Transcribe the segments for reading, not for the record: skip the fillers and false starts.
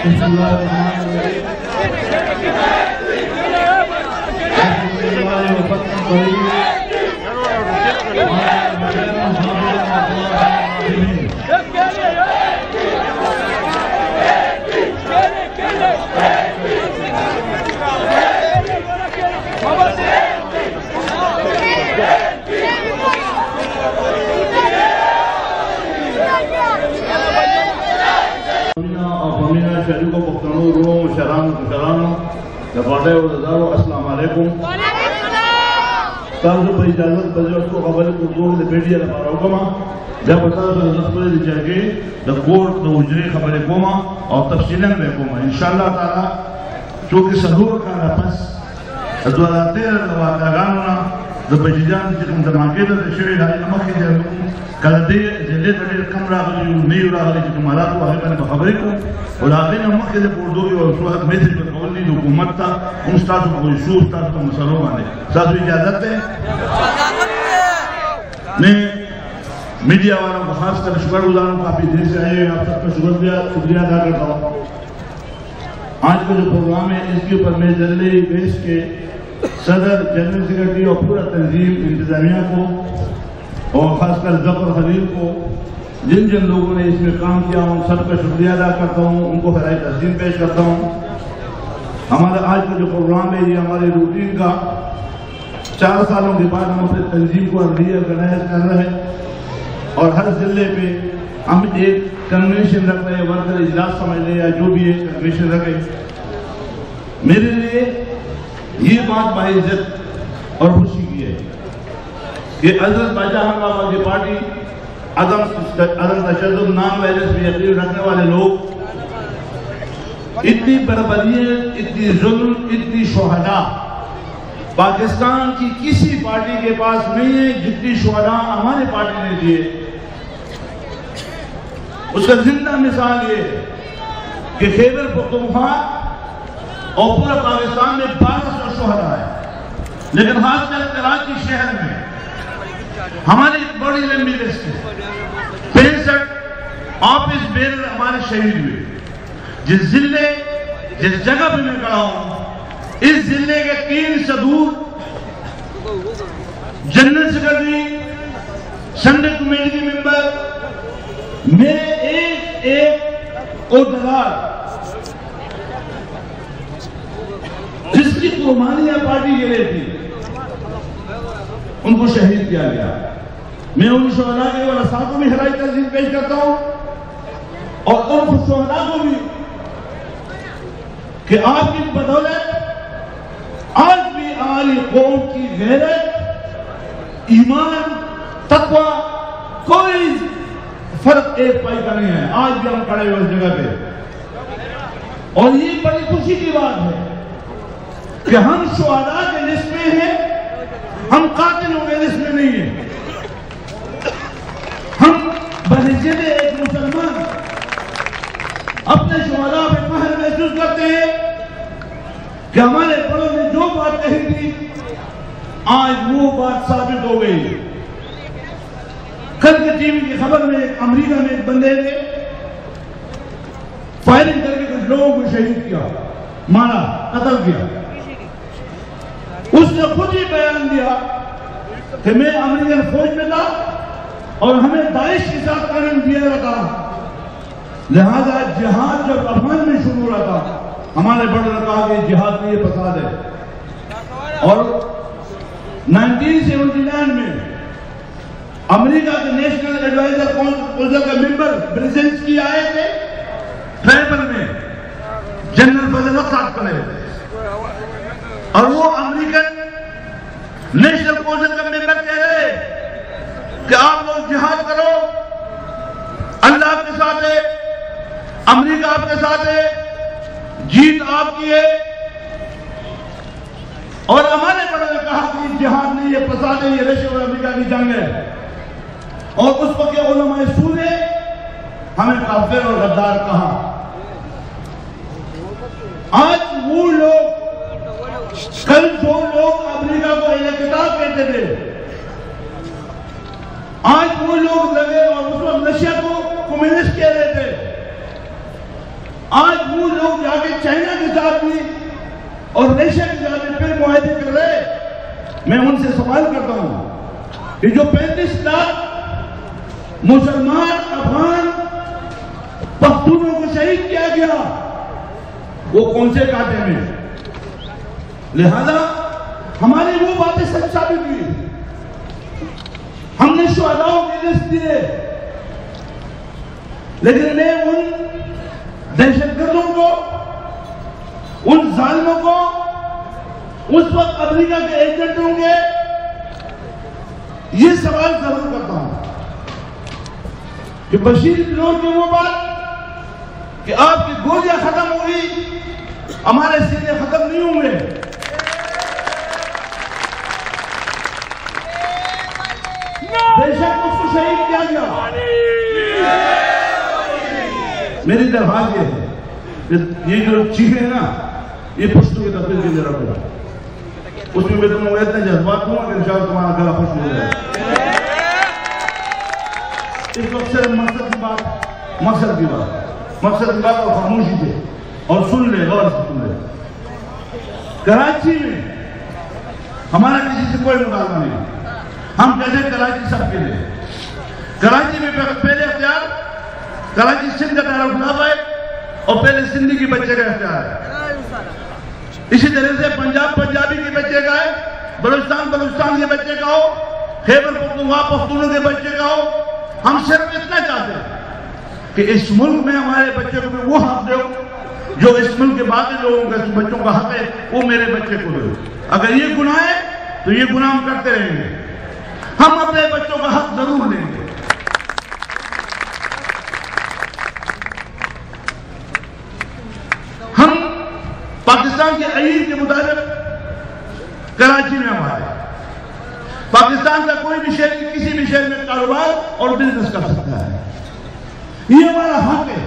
بسم اللہ الرحمن الرحیم شہری کو پختنو رو شرانو دفاٹے و دزارو السلام علیکم تاسو پر اجازت بجرد کو خبر کردو دے بیٹی علماء روکما جب تاسو نصبر دی جاگے دا کورٹ دا اجرے خبر کوما اور تفصیلیں بے کوما انشاءاللہ تعالی چونکہ صدور کا رپس دوالاتیر واقعانونا دا بجیجان جکم دماغی دا شوی لائی نمکی جلون کلدے جلے دلے کم راغلی نیو راغلی جکم حالاتو آگے بنے بخبری کو اور آگے نمکی دے پوردوگی اور سوحق میسج پر قولی دا حکومت تا ان ستاسو کوئی شور ستاسو کو مسئلوں آنے ستاسو اجازت ہے میں میڈیا والوں کو خاص کر شکر گزاروں کافی دیر سے آئے آپ سب کا شکریہ ادا کرتا ہوں آج کا جو پروگرام ہے اس کے اوپر میں ضلعی بیس کے صدر جنرل سیکرٹری اور پورا تنظیم انتظامیہ کو اور خاص کر ظفر خلیل کو جن لوگوں نے اس میں کام کیا ہوں سب کا شکریہ ادا کرتا ہوں ان کو خراج تحسین پیش کرتا ہوں ہمارا آج کا جو پروگرام ہے یہ ہمارے روٹین کا 4 سالوں کے بعد ہم اپنے تنظیم کو آرگنائز کر رہے ہیں اور ہر ضلع پہ ہم ایک کنونشن رکھ رہے ہیں ورکر اجلاس سمجھ لیں یا جو بھی ایک کنونشن رکھے میرے لیے یہ بات باعزت اور خوشی کی ہے کہ حضرت باجہ بابا کی پارٹی عدم تشدد نان وائلنس میں یقین رکھنے والے لوگ اتنی بربریت اتنی ظلم اتنی شہداء پاکستان کی کسی پارٹی کے پاس نہیں ہے جتنی شہداء ہماری پارٹی نے دیے اس کا زندہ مثال یہ ہے کہ خیبر پختونخوا اور پورا پاکستان میں 1200 شہداء ہے لیکن خاص کر کراچی شہر میں ہماری بڑی لمبی لسٹ ہے 65 آفس بیرر ہمارے شہید ہوئے جس جگہ پہ میں کھڑا ہوں اس ضلع کے 3 صدور جنرل سیکرٹری سنڈے کمیٹی ممبر میرے ایک عہدیدار جس کی قربانیاں پارٹی کے لیے تھی ان کو شہید کیا گیا میں ان شہداء کے ورثاء کو بھی خراج تحسین پیش کرتا ہوں اور ان شہداء کو بھی کہ آپ کی بدولت آج بھی ہماری قوم کی غیرت ایمان تقوی کوئی فرق ایک پائی کا نہیں ہے آج بھی ہم کھڑے ہوئے اس جگہ پہ اور یہ بڑی خوشی کی بات ہے کہ ہم شہداء کے لسٹ میں ہیں ہم قاتلوں کے لسٹ میں نہیں ہیں ہم بحیثیت ایک مسلمان اپنے شہداء پہ فخر محسوس کرتے ہیں کہ ہمارے بڑوں نے جو بات کہی تھی آج وہ بات ثابت ہو گئی کل کے ٹی وی کی خبر میں امریکہ میں ایک بندے نے فائرنگ کر کے کچھ لوگوں کو شہید کیا مارا قتل کیا اس نے خود ہی بیان دیا کہ میں امریکن فوج میں تھا اور ہمیں داعش کے ساتھ قانون دیا رہا تھا لہذا جہاد جب افغان میں شروع ہو رہا تھا ہمارے بڑوں نے کہا کہ جہاد میں یہ فساد ہے اور 1979 میں امریکہ کے نیشنل ایڈوائزر کونسل کا ممبر برزنس کی آئے تھے ٹرائبل میں جنرل فضل حق صاحب کھڑے اور وہ امریکن نیشنل کونسل کا ممبر کہہ رہے کہ آپ لوگ جہاد کرو اللہ آپ کے ساتھ ہے امریکہ آپ کے ساتھ ہے جیت آپ کی ہے اور ہمارے بڑوں نے کہا کہ جہاد نہیں یہ فساد ہے یہ رشوت اور امریکہ کی جنگ ہے اور اس وقت علماء سود نے ہمیں کافر اور غدار کہا آج وہ لوگ کل جو لوگ امریکہ کو اہل کتاب کہتے تھے آج وہ لوگ لگے اور اس وقت رشیا کو کمیونسٹ کہہ رہے تھے آج وہ لوگ جا کے چائنا کے ساتھ بھی اور ریشیا کے ساتھ بھی پھر معاہدے کر رہے. میں ان سے سوال کرتا ہوں کہ جو 35 لاکھ مسلمان افغان پختونوں کو شہید کیا گیا وہ کون سے کانٹے میں؟ لہذا ہماری وہ باتیں سچ ثابت ہوئی. ہم نے شہداؤں کی لسٹ دیے، لیکن میں ان دہشت گردوں کو، ان ظالموں کو، اس وقت امریکہ کے ایجنٹوں کے یہ سوال ضرور کرتا ہوں کہ بشیر بلور کی وہ بات کہ آپ کی گولیاں ختم ہوئی، ہمارے سینے ختم نہیں ہوں گے. بے شک اس کو شہید کیا گیا. میری درخواست یہ ہے کہ یہ جو چیخیں ہیں نا یہ پشتو کی تصویر کے لیے رکھو. اس میں تم اتنے جذبات ہوں کہ انشاءاللہ تمہارا گلا خوش ہو جائے. اس وقت صرف مقصد کی بات اور خاموشی سے اور سن لے، غور سے سن لے. کراچی میں ہمارا کسی سے کوئی مطالبہ نہیں. ہم کہتے ہیں کراچی سب کے لیے. کراچی میں پہلے اختیار کراچی سندھ کا دارالخلافہ ہے اور پہلے سندھی کے بچے کا اختیار ہے. اسی طرح سے پنجاب پنجابی کے بچے کا ہے، بلوچستان کے بچے کا ہو، خیبر پختونخوا پختونوں کے بچے کا ہو. ہم صرف اتنا چاہتے ہیں کہ اس ملک میں ہمارے بچے کو بھی وہ حق دو جو اس ملک کے باقی لوگوں کے بچوں کا حق ہے وہ میرے بچے کو دو. اگر یہ گناہ ہے تو یہ گناہ ہم کرتے رہیں گے. ہم اپنے بچوں کا حق ضرور لیں گے. ہم پاکستان کے آئین کے مطابق کراچی میں ہمارے پاکستان کا کوئی بھی شہری کسی بھی شہر میں کاروبار اور بزنس کر سکتا ہے. یہ ہمارا حق ہے.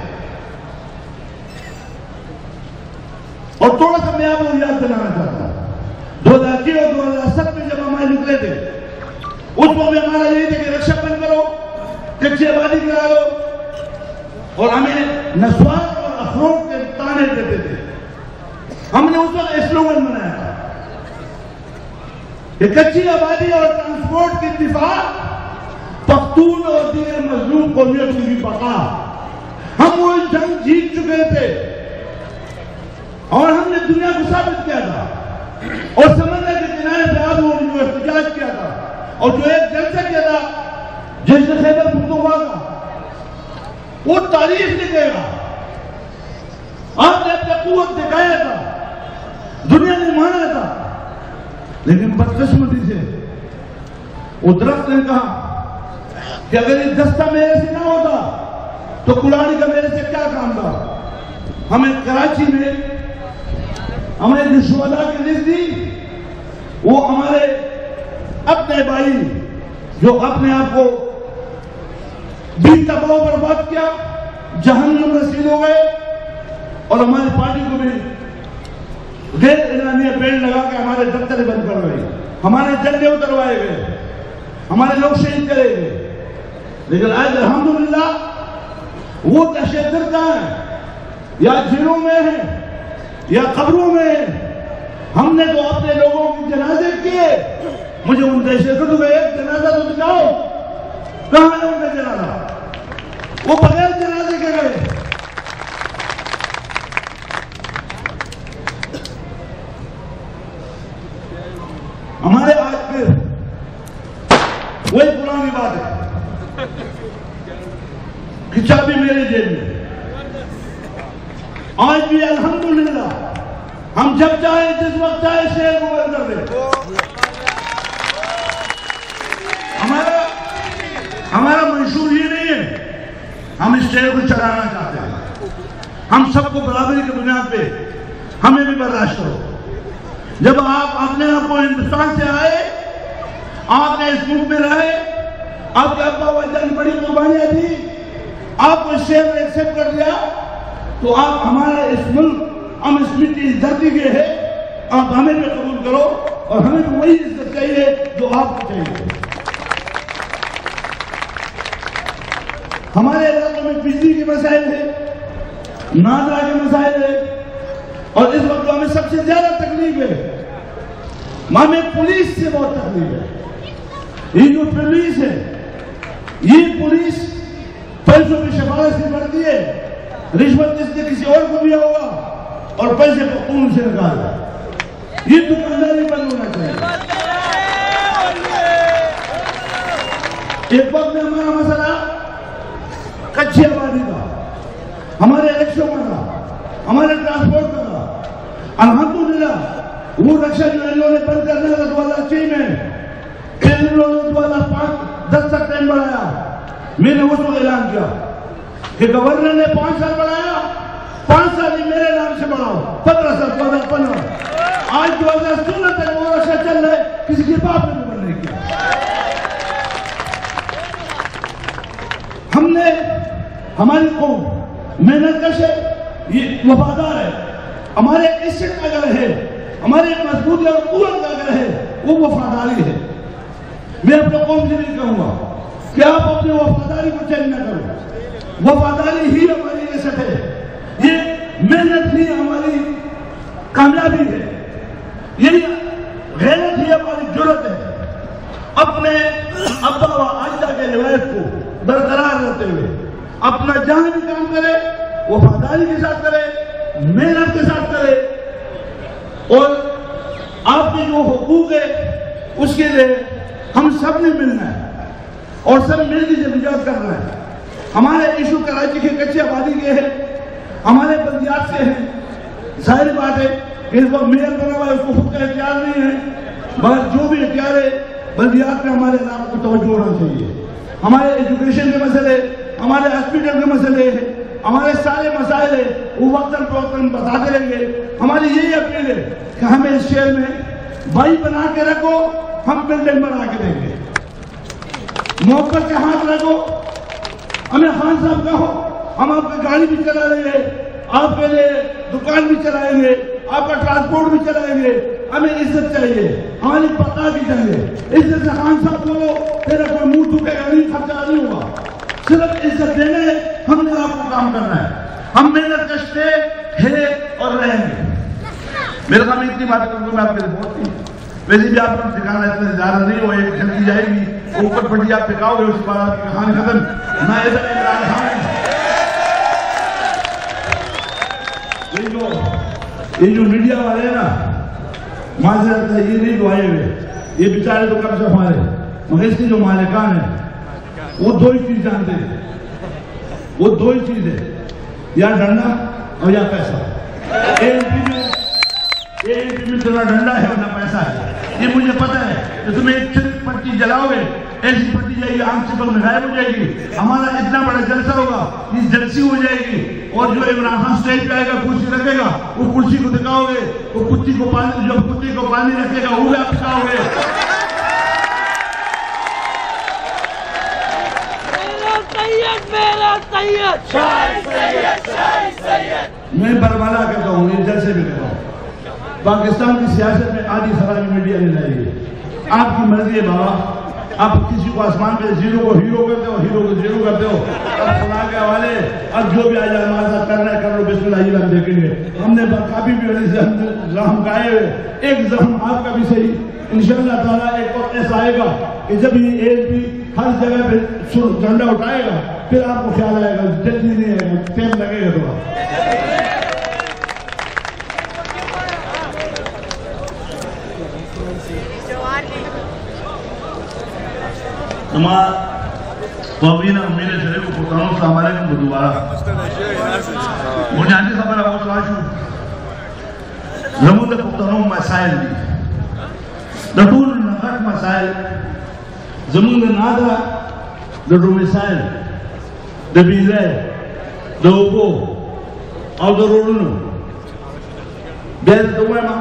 اور تھوڑا سا میں آپ کو یاد دلانا چاہتا ہوں 2006 اور 2007 میں جب ہمارے نکلے تھے اس وقت میں ہمارا یہی تھا کہ رکشا بند کرو، کچی آبادی کرا لو، اور ہمیں نسوان اور افروٹ کے تانے دیتے تھے. ہم نے اس وقت اسلوگن بنایا تھا کہ کچی آبادی اور ٹرانسپورٹ کی دفاع، پختون اور دیگر مظلوم قومیتوں کی بقا. ہم وہ جنگ جیت چکے تھے اور ہم نے دنیا کو ثابت کیا تھا اور سمندر کے کنارے پہ آپ لوگوں نے جو احتجاج کیا تھا اور جو ایک جلسہ کیا تھا جیسے خیبر پختونخوا کا، وہ تاریخ لکھے گا. آپ نے اپنے قوت دکھایا تھا، دنیا نے مانا تھا. لیکن بدقسمتی سے وہ درخت نے کہا کہ اگر یہ دستہ میرے سے نہ ہوتا تو کلاڑی کا میرے سے کیا کام تھا. ہمیں کراچی میں ہمیں جو شہداء کی لسٹ دی وہ ہمارے اپنے بھائی جو اپنے آپ کو بھی تباہ و برباد کیا، جہنم رسید ہو گئے، اور ہماری پارٹی کو بھی غیر اعلانیہ بینڈ لگا کے ہمارے دفتر بند کر گئے، ہمارے جھنڈے اتروائے گئے، ہمارے لوگ شہید کرے گئے. لیکن آج الحمدللہ وہ دہشت گرد ہیں یا جیلوں میں ہیں یا قبروں میں ہیں. ہم نے تو اپنے لوگوں کے جنازے کیے. مجھے ان دہشت گردوں کا ایک جنازہ تو دکھاؤ، کہاں ہے ان کا جنازہ؟ وہ بغیر جنازے کے گئے. ہمارے آج پھر وہی پرانی بات ہے کہ چابی میرے جیب میں. آج بھی الحمدللہ ہم جب چاہے جس وقت چاہے شہر کو بند کر دیں. ہمارا منشور یہ نہیں ہے ہم اس شہر کو چلانا چاہتے ہیں. ہم سب کو برابری کی بنیاد پہ ہمیں بھی برداشت کرو. جب آپ اپنے آپ کو ہندوستان سے آئے، آپ نے اس ملک میں رہے، آپ کے ابا و اجداد نے بڑی قربانیاں دی، آپ کو اس شہر میں ایکسپٹ کر دیا، تو آپ ہمارا اس ملک، ہم اس مٹی اس دھرتی کے ہیں، آپ ہمیں بھی قبول کرو اور ہمیں بھی وہی عزت چاہیے جو آپ کو چاہیے. ہمارے علاقوں میں بجلی کے مسائل ہیں، نادرا کے مسائل ہے، اور اس وقت ہمیں سب سے زیادہ تکلیف ہے، ہمیں پولیس سے بہت تکلیف ہے۔ یہ جو پولیس ہے، یہ پولیس پیسوں کی سفارش سے بڑھتی ہے، رشوت جس نے کسی اور کو دیا ہوگا اور پیسے کو خون سے نکالا، یہ دکانداری بند ہونا چاہیے۔ ایک وقت میں ہمارا مسئلہ کچھی آبادی کا، ہمارے الیکشن کا، ہمارے ٹرانسپورٹ کا تھا۔ الحمدللہ وہ رکشہ جو ان لوگوں نے بند کرنا تھا 2006 میں، پھر ان لوگوں نے 2005 10 تک ٹائم بڑھایا۔ میں نے اس وقت اعلان کیا کہ گورنر نے 5 سال بڑھایا، 5 سال ہی میرے نام سے بڑھاؤ، 15 سال 15۔ آج 2016 تک وہ رکشہ چل رہا ہے، کسی کے باپ نے بھی بند نہیں کیا۔ ہم نے، ہماری قوم محنت کش ہے، یہ وفادار ہے، ہمارے عزت اگر ہے، ہمارے مضبوطی اور قوت اگر ہے، وہ وفاداری ہے۔ میں اپنے قوم سے نہیں کہوں گا کہ آپ اپنی وفاداری کو چینج نہ کرو، وفاداری ہی ہماری عزت ہے، یہ محنت ہی ہماری کامیابی ہے، یہ غیرت ہی ہماری جرت ہے۔ اپنے ابا و اجداد کے روایت کو برقرار رہتے ہوئے اپنا جہاں بھی کام کرے وفاداری کے ساتھ کرے، محنت کے ساتھ کرے، اور آپ کے جو حقوق ہے اس کے لیے ہم سب نے ملنا ہے اور سب مل کے جدوجہد کرنا ہے۔ ہمارے ایشو کراچی کے کچی آبادی کے ہیں، ہمارے بلدیات سے ہیں۔ ظاہر بات ہے کہ اس وقت میئر بنا ہوا ہے، اس کو خود کا اختیار نہیں ہے، مگر جو بھی اختیار ہے بلدیات میں ہمارے علاقے کو توجہ ہونا چاہیے۔ ہمارے ایجوکیشن کے مسئلے، ہمارے ہاسپٹل کے مسئلے، ہمارے سارے مسائل ہیں، وہ وقتاً فوقتاً بتاتے رہیں گے۔ ہماری یہی اپیل ہے کہ ہمیں اس شہر میں بھائی بنا کے رکھو، ہم بلڈنگ بنا کے دیں گے۔ محبت کے ہاتھ رکھو، ہمیں خان صاحب کہو، ہم آپ کی گاڑی بھی چلا لیں گے، آپ کے لیے دکان بھی چلائیں گے، آپ کا ٹرانسپورٹ بھی چلائیں گے۔ ہمیں عزت چاہیے، ہماری پتہ بھی چاہیے۔ عزت سے خان صاحب بولو، تیرا کوئی منہ تھوکے گا نہیں، خرچہ نہیں ہوگا، صرف عزت دینا ہے، ہم نے آپ کو کام کرنا ہے۔ ہم محنت کش تھے اور رہیں گے۔ میرے سامنے اتنی باتیں کروں گا، میں آپ کے لیے بہت تھی، ویسے بھی آپ کو دکھانا اتنا زیادہ نہیں ہو، ایک جلدی جائے گی، اوپر پٹی آپ پکاؤ گے، اس کے بعد آپ کی کہانی ختم۔ میں ادھر عمران خان، یہ جو میڈیا والے ہیں نا، معذرت ہے، یہ نہیں جو آئے ہوئے، یہ بیچارے تو کم سے ہمارے، مگر اس کے جو مالکان ہیں وہ دو ہی چیز جانتے ہیں، وہ دو ہی چیز ہے، یا ڈنڈا اور یا پیسہ۔ ANP میں تمہارا ڈنڈا ہے اور نہ پیسہ ہے، یہ مجھے پتہ ہے کہ تم ایک پٹی جلاؤ گے، ایسی پٹی جائے گی، آنکھ سے میں غائب ہو جائے گی، ہمارا اتنا بڑا جلسہ ہوگا، یہ جلسی ہو جائے گی، اور جو عمران خان سٹیج پہ آئے گا، کرسی رکھے گا، وہ کرسی کو دکھاؤ گے، وہ کتی کو پانی، جو کتی کو پانی رکھے گا وہ بھی آپ دکھاؤ گے۔ میں برملا کہتا ہوں، یہ جلسے بھی کہتا ہوں، پاکستان کی سیاست میں آدھی خرابی میڈیا نے لائی ہے۔ آپ کی مرضی ہے بابا، آپ کسی کو آسمان پہ زیرو کو ہیرو کرتے ہو، ہیرو کو زیرو کرتے ہو، اب خدا کے حوالے، اب جو بھی آ جائے ہمارے ساتھ کرنا ہے کر لو، بسم اللہ ہم دیکھیں گے۔ ہم نے کافی بھی زخم گائے ہوئے، ایک زخم آپ کا بھی صحیح، انشاءاللہ تعالیٰ ایک وقت ایسا آئے گا کہ جب یہ ANP ہر جگہ پہ جھنڈا اٹھائے گا، پھر آپ کو خیال آئے گا، جلدی نہیں آئے گا، ٹائم لگے گا تھوڑا۔ تمہارا توابین امیر شریف کو پتانوں سے ہمارے کو دوبارہ مجھے آنجی خبر ہے وہ سواشو زمون دے پتانوں مسائل دی دٹول نغٹ مسائل زمون دے نادرہ دٹو مسائل دے بیزے دے اوپو او دے روڑنو بیز دوئے ماں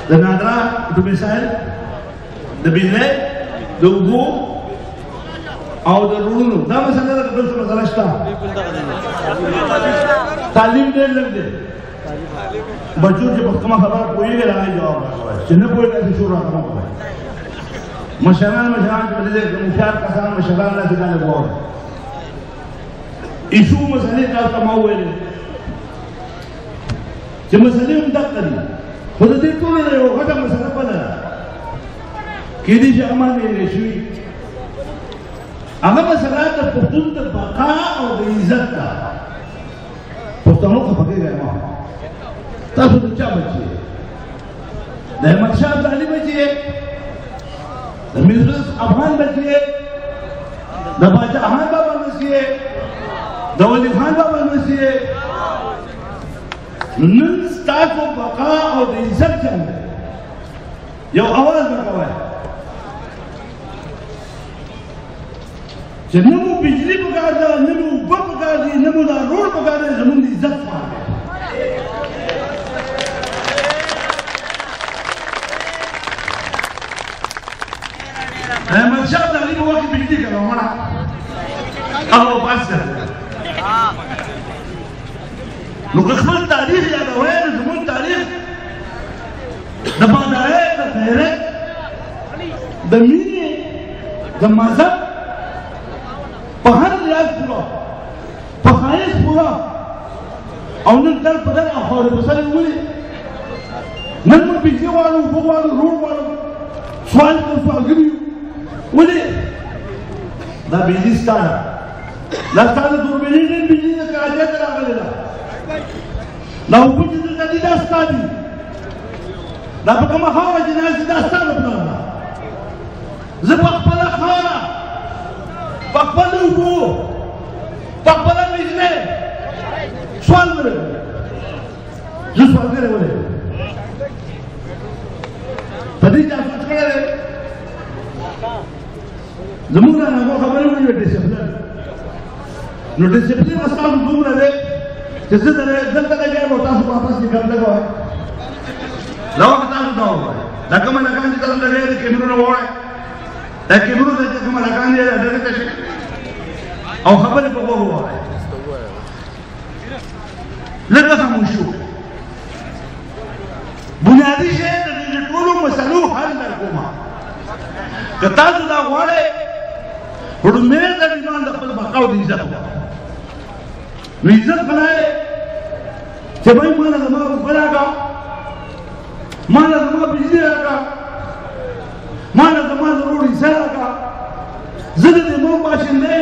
دے نادرہ دٹو مسائل دے بیزے دے اوپو او دے روڑنو دا مسئلہ دا دوسرا مسئلہ شتا تعلیم دے لگ دے بچوں کے محکمہ خبر کوئی گے لانے جواب جنہیں کوئی کیسے شور رکھنا پڑا مشران کے بدلے مشار کسان مشران اللہ سکانے بہت ایشو مسئلې تاسو ته ما وویلې چې مسئلې هم دقه دي خو د دې ټولو نه یوه غټه مسله بله ده کېدای شي هغه ما ویلې شوي هغه مسله د پښتون د بقا او د عزت ده پښتنو خفه کېږئ مه تاسو د چا بچی یې د احمدشاه ابدالي بچی یې د میرویس افغان بچی یې د باچاخان بابا بچی یې د ولي خان بابا بچی یې نن ستاسو بقا او د عزت څنګه یو اواز به کوئ چې نه مو بجلي پکار ده نه مو اوبه پکار دي نه مو دا روډ پکار دی زموږ د عزت سوال دی احمدشاه ابدالي په وخت کې بجلي کړه ومنه هغه بس کړه نو که خپل تاریخ یادوئ نو زموږ تاریخ د بادایۍ د غیرت د مینې د مذهب په هر ریاض پورا په ښایست پورا او نن در په در خاورې په سر یې ولې نن موږ بجلي غواړو اوبه غواړو روډ غواړو سوال کوو سوالګر یو ولې دا بجلي ستا ده دا ستا د دوربینۍ ډېر بجلي د کراچۍ ته راغلې ده دا اوبه چې دلته دي دا ستا دي دا په کومه خاوره چې ناست دي دا ستا د پلار ده زه په خپله خاوره په خپلو اوبو په خپله بجلۍ سوال نه لرم زه سوالګری ولې په دې چا سوچ کړی دی زموږ نه هغو خبرې وکړي ډسپلن نو ډسپلن ستاسو دومره دی چې زه دلته لګیا یم او تاسو واپس نکل لګوئ دا وخت تاسو دا ووایئ دا کومه لګان چې تاسو لګیا دي کیمرونه ووایئ دا کیمرو ته چې کومه لګان دی ډېرې ته شي او خبرې په غوږ ووایئ لږه خاموش شو بنیادي شی د دې ټولو مسلو حل در کومه که تاسو دا غواړئ لومړی د ایمان د خپل بقا او د عزت غواړئ نو عزت بلای چې بھائی مالا زما اوبه راکړه مالا زما بجلي راکړه مالا زما د روډ حصه راکړه زه د دې ملک باشندی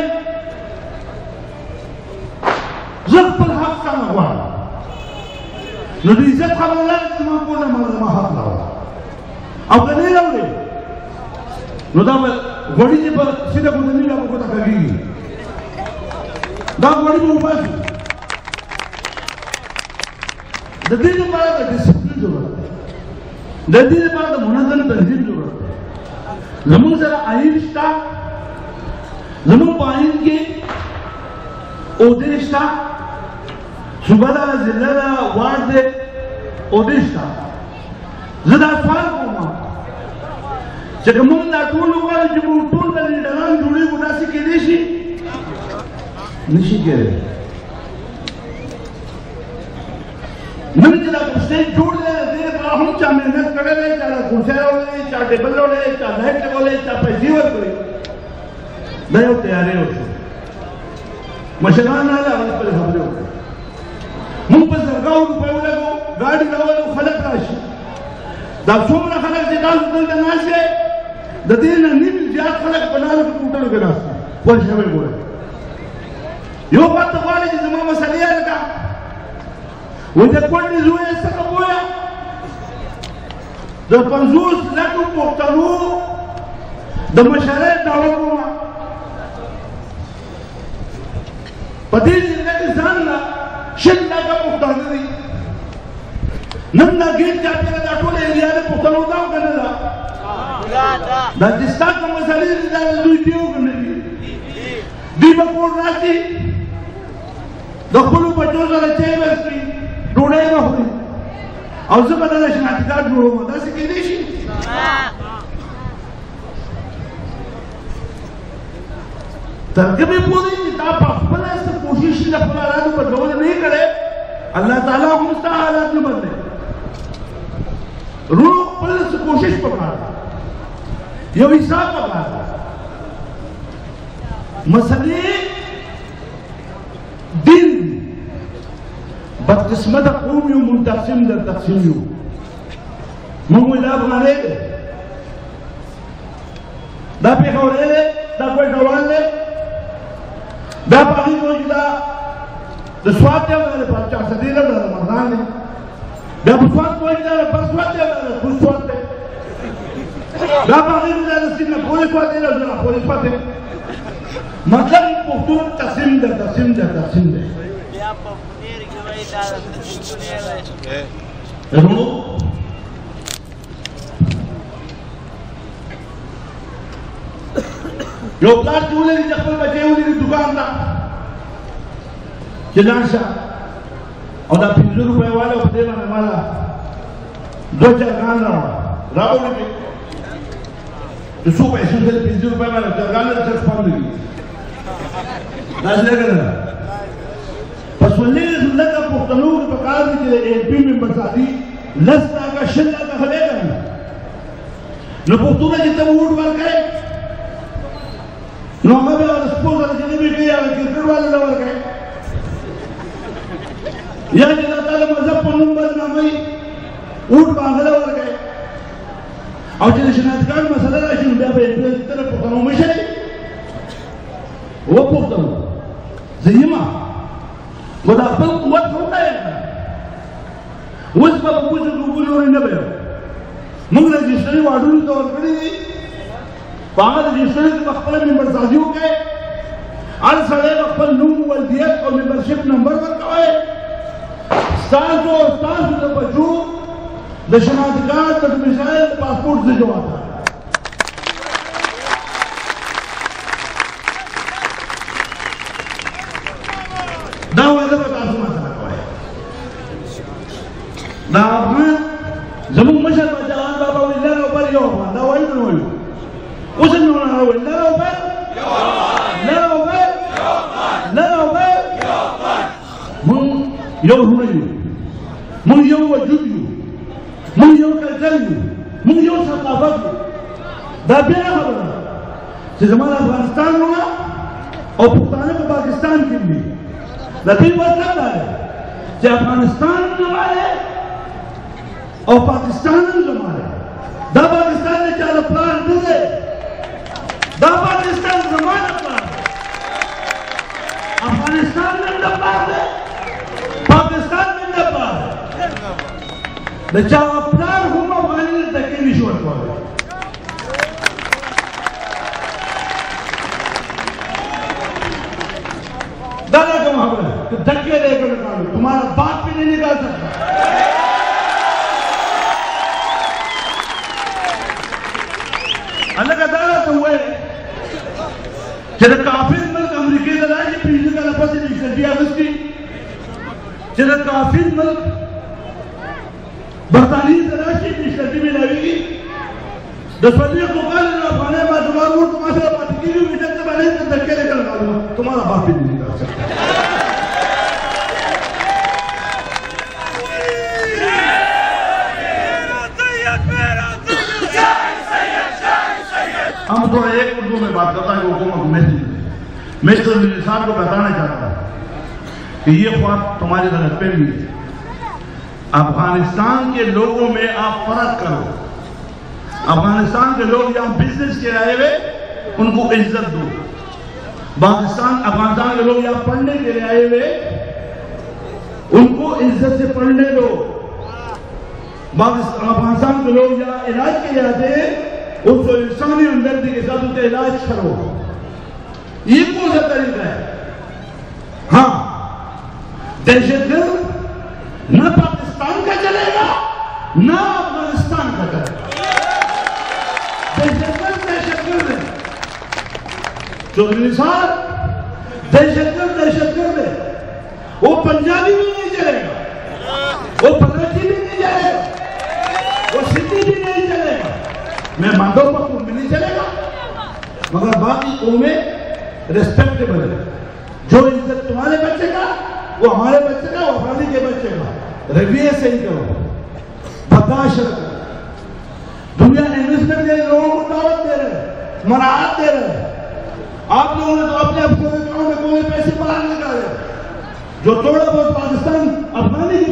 زه خپل حق څنګه غواړم نو د عزت خبره دا چې زما کور نه مالا زما حق راوړه او که نه یې راوړې نو دا به غوړي چې په سیده ګوتني را به ګوته کږېږي دا غوړي به وباسو د دې لپاره د ډسپلین ضرورت دی د دې لپاره د منظم تنظیم ضرورت دی زموږ سره آئین شته زموږ په آئین کې عہدې شته صوبه ده ضلع ده وارډ دی عہدې شته زه دا سوال کوم چې که موږ دا ټول وغواړو چې موږ ټول به لیډران جوړېږو داسې کېدای شي نشي کېدای نن چې دا کرسۍ جوړ دی د دې لپاره هم چا محنت کړی دی چا دا کرسۍ راوړی دی چا ټیبل راوړی دی چا لایټ لګولی چا پیسې ورکړي دا یو تیاری وشو مشران راغلي هغه خپلې خبرې وکړې موږ په زرګاو روپۍ ولګو ګاډي راولو خلک راشي دا څومره خلک چې تاسو دلته ناست دی د دې نه نیم زیات خلک په لارو کې کوټلو کې ناست دي ول شوی ګورئ یو بات ته غواړي چې زما مسلې حل کړه وایي د کونډې زوی یې څنګه بویه د 50 لکو پښتنو د مشرۍ دعوه کومه په دې ضلع کې ځان له 100 لکه پښتانه دي نن دا ګیټ چاپېره دا ټوله ایریا د پښتنو ده او که نه ده دا چې ستا کوم مسلې دي دا دوی دي او که نه دي دوی به کور راشي د خپلو بچو سره چای به څښي ډوډۍ به خوري او زه به دغه شناختی کارت جوړوم داسې کېدای شي ترکه مې پوه دی چې تا په خپله څه کوشش د خپلو حالاتو بدلول نه یې کړی الله تعالی هم ستا حالات نه بدلوي روح خپل څه کوشش پکار ده یو حساب پکار ده مسلې قسمت قوم یو منتقسم در تقسیم یو منگوی دا افغانے دے دا پیخورے دے دا کوئی ڈوان دے دا پاکی کوئی دا سوات دے دا پاچا صدیل دا مردان دے دا بسوات کوئی دا پرسوات دے دا خسوات دے دا پاکی کوئی دا سینہ پولی سوات دے دا پولی سوات دے مطلب پختون تقسیم در تقسیم در تقسیم دے یو پلار چولے دی جخبل بچے ہوئی دی دکان دا جلان شاہ اور دا 50 روپے والا اور دیوانے والا دو چرگان راو لگے جو سو پیسوں سے 50 روپے والا چرگان دا چرس پاؤں لگی ناز لے کر پس ولی اللہ کا پختنور پکار دی کہ ایک پی میں برساتی لستا کا شلہ کا خلے گا نو پختونہ جتا ووٹ وار گئے نو ہمیں بھی اور اسپورٹ والا جنہیں بھی گئی آگے کرکٹ والے لور گئے یا جنہا تعالی مذہب پر نمبر نامی اوٹ باغلہ ور گئے اور جنہیں شنادکان مسئلہ راشن بیا بے انتظر طرح پختنوں میں شئی وہ پختنوں زیمہ خدا اپل قوت ہوتا ہے اس پر پوچھ گوگل اور نبیو منگ رجسٹری وارڈولی طور کری دی فاہد رجسٹری کے مقبلہ ممبر سازیوں کے ار سڑے مقبل نوم والدیت اور ممبرشپ نمبر پر کوئے سازو اور سازو سے بچو دشنادکار تک مسائل پاسپورٹ سے جو آتا دا ویدہ بتا سنا سنا کوئے دا افغان زمون مشہر بچان بابا وی اللہ رو پر یو افغان دا ویدہ نویو اسے نونا رو اللہ رو پر اللہ رو پر اللہ رو پر من یو ہوئیو من یو وجودیو من یو کلچریو من یو ثقافتیو دا بینا خبرنا کہ زمان افغانستان ہونا اور پختانے کو پاکستان کے لیے لیکن مطلب ہے کہ افغانستان زمانے اور پاکستان زمانے دا پاکستان نے چاہتا پلان دے دا پاکستان زمانہ پلان افغانستان میں نہ پلان دے پاکستان میں نہ پلان دے چاہتا پلان ہم افغانی نے تکی نہیں شوڑ پاؤ دادا کا محبت ہے کہ دھکے لے کر نکالو تمہارا باپ بھی نہیں نکال سکتا اللہ کا دادا تو ہوئے جب کافر ملک امریکی دلائی جی پیجنے کا لفظ نہیں کرتی آگستی جب کافر ملک برطانی دلائی جی پیشکتی میں لگے گی دسولیہ کو کہا لینا افغانے میں دوبارہ اور تمہارا بات کی بھی مجھے سے بنے تو دھکے لے کر نکالو تمہارا باپ بھی نہیں نکال سکتا ہم تھوڑا ایک اردو میں بات کرتا ہے کہ حکومت کو میں اس انسان کو بتانا چاہتا ہوں کہ یہ خواب تمہاری طرف پہ بھی ہے افغانستان کے لوگوں میں آپ فرق کرو افغانستان کے لوگ یہاں بزنس کے آئے ہوئے ان کو عزت دو افغانستان کے لوگ یہاں پڑھنے کے لیے آئے ہوئے ان کو عزت سے پڑھنے دو افغانستان کے لوگ یہاں علاج کے لیے آتے ہیں ان کو انسانی ہمدردی کے ساتھ ان کا علاج کرو یہ کون سا طریقہ ہے ہاں دہشت گرد نہ پاکستان کا چلے گا نہ افغانستان کا چلے گا دہشت گرد ہے چودھری صاحب دہشت گرد ہے وہ پنجابی بھی نہیں چلے گا وہ بلوچی بھی نہیں چلے گا وہ سندھی بھی نہیں چلے گا میں مانڈو پر بھی نہیں چلے گا مگر باقی قومیں ریسپیکٹیبل ہے جو عزت تمہارے بچے کا وہ ہمارے بچے کا وہ افغانی کے بچے کا رویے سے ہی کرو برداشت رکھو دنیا انویسٹمنٹ دے لوگوں کو دعوت دے رہے مراعات دے رہے آپ لوگوں نے تو اپنے افغانوں میں کوئی پیسے باہر نکالے جو تھوڑا بہت پاکستان افغانی کی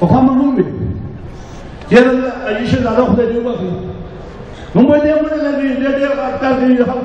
وقام المؤمن جل يشهد على خد اليوم في هم اللي يمر الذي يدير قتال في خلق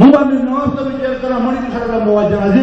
هم من الناس ده بيجي كلام ماني بيشرح مواجه جنازي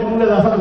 جمله داخل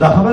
ده خبر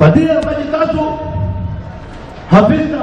بدي ابي تاسو حافظنا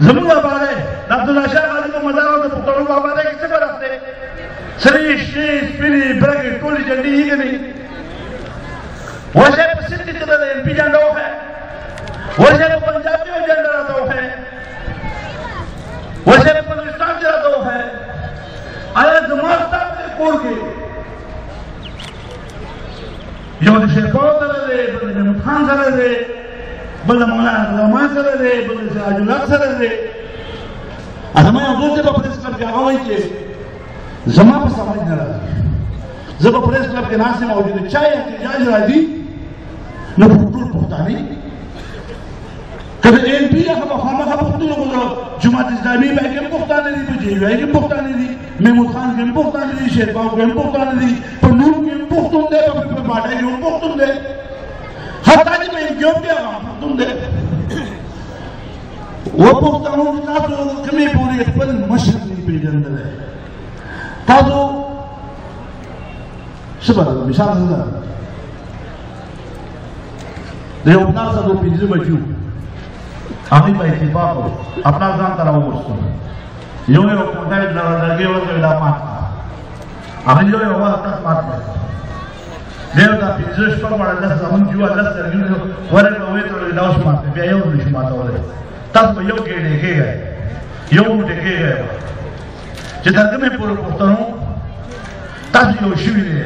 زمون آباد ہے عبداللہ شاہ غازی کو مزار اور پختونوں کو آباد ہے کس سے پر رکھتے سری شیش پیلی برگی ٹولی جنڈی ہی کہ نہیں ویسے پسند کی طرح ایم پی جنڈا ہے ویسے پنجابی ہو جنڈا رہتا ہے ویسے پاکستان جرہتا ہے آیا زمان صاحب سے کوڑ کے یو د شیخو سره دی بل د محمد خان سره دی بل د مولانا رحمان سره دی بل د سراج الحق سره دی زما یو دوست دی په پریس کلب کې هغه وایي چې زما په سمجھ نه راځي زه په پریس کلب کې ناست یم او د چا احتجاج راځي نو په ټول پښتانه که د ایم پي هغه مخامخه پښتون وګورو جماعت اسلامي به کې پښتانه دي په جی وای کې پښتانه دي محمود خان کې پښتانه دي شیرباو کې پښتانه دي په نور کې پښتون دی په باټه کې پښتون دی حتی چې په جوب کې هغه پښتون دی و پښتنو تاسو کومې پوری خپل مشر نه پیژندل تاسو شباب مثال زده د یو پلار سره پنځه بچو هغه په اتفاق خپل ځان ته راوستل یو کوټه لږه ورته لا مات هغه یو وخت مات دیو دا پنځه شپه باندې د زمون جو الله سره ورته وې ته دا اوس مات بیا یو نشي ماتوله تاسو یو کې کېږي یو دې کېږي چې دا کومه پوره پښتنو تاسو یو شی دی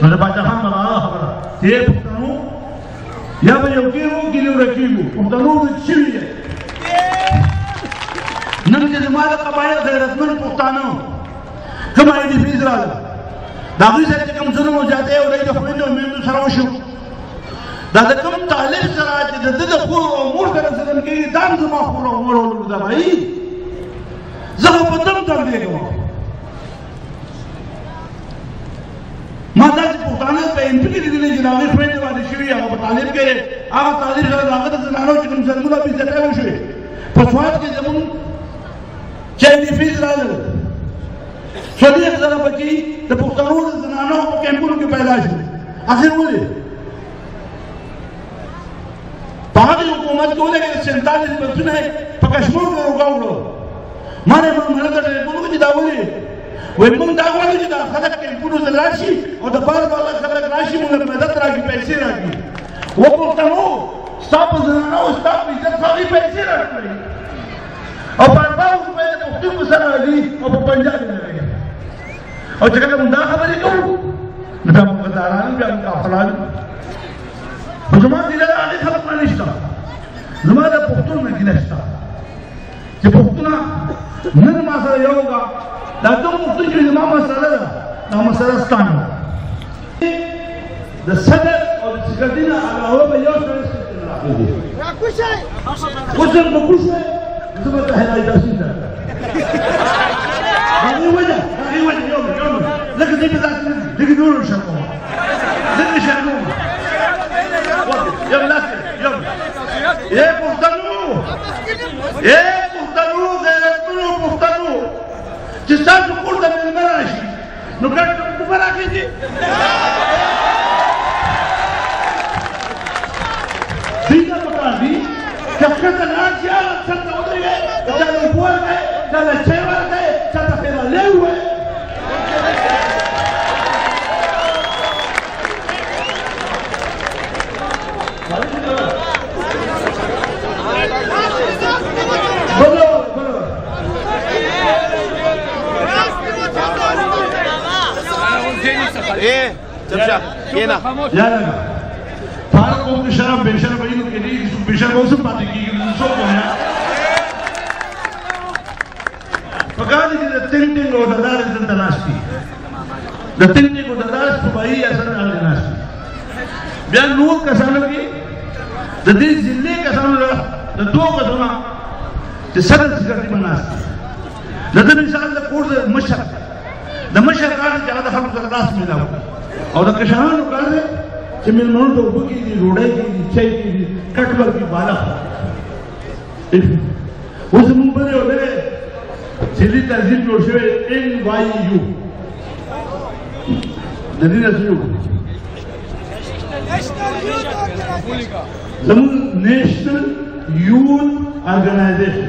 نو د باچا خان هغه خبره دې پښتنو یا به یو کېږو کې یو رکیږو پښتنو د شي دی نن چې زما د قبایل غیرتمن پښتانه کومه دې فیز راځي دا دوی سره چې کوم ظلم او زیاتې او د خویندو او میندو سره وشو دا د کوم طالب سره چې د خور او مور سره ظلم کوي دا زما خور او مور دا وایي زه په دم دم دی کوم ما دا چې پښتانه په ایم پی کې دي چې دا غوښتل خويندې باندې شوي هغه په طالب کې هغه طالب سره هغه د زنانو چې کوم ظلمونه به زیاتې وشوي په سواد کې زمون چې دې فیز راځي څلور زره بچي د پښتنو د زنانو په کیمپونو کې پیدا شو اخر ولې بعد حکومت کو لګي 47 بچونه په کشمیر کې وګاوړو مانه موږ نه ټلیفون کې دا ولې وای موږ دا غواړو چې دا خلک کیمپونو ته راشي او د بار بار خلک راشي موږ مدد راکړي پیسې راکړي و پښتنو ستاسو زنانو ستاسو عزت خالي پیسې راکړي او بار بار په پښتو سره دي او په پنجاب کې او چې کله موږ دا خبرې کوو نو بیا موږ غداران بیا موږ افراد په زما دې له هغې خلک نه نشته زما د پښتون نه ګیله شته چې پښتونه نن ما سره یو وکړه دا کوم پښتون چې زما مسله ده دا مسله ستا نه د صدر او د سکرټري نه علاوه به یو سړی راغلی اوس هم به کوم شوی زه به ته هدایت درشم هغې وجه يوم لكن دي بذات لكن دول شرقوها لكن شرقوها يوم لكن يوم ايه مختلو ايه مختلو غيرتنو مختلو جسان تقول ده من المراشي نقول مباراكي دي دينا مقابي كفكت الآن شيئا سنة ودرية جالا الفوار جالا الشيوار جالا خيرا ليوه ايه تمشى هنا يلا فارق قوم الشرف بين شرف عينه كده بشرف وصف بعد كده نشوفه هنا فقال لي التندين ودار الزندلاشتي التندين ودار الصباحي أصلا على الناشتي بيان نور كسانو كي الدين زلي كسانو الدو كسانا تسرد سكرتي مناشتي لذا مثال لقول المشهد د مشر کار چې هغه خلکو سره لاس ملاو او د کشرانو کار دی چې مېلمنو ته اوبه کېږي ډوډۍ کېږي چای کېږي کټ ورکړي بالا اوس موږ بلې او بلې سیدي تنظیم جوړ شوی NYU د دې نه زموږ نیشنل یوث ارګنایزیشن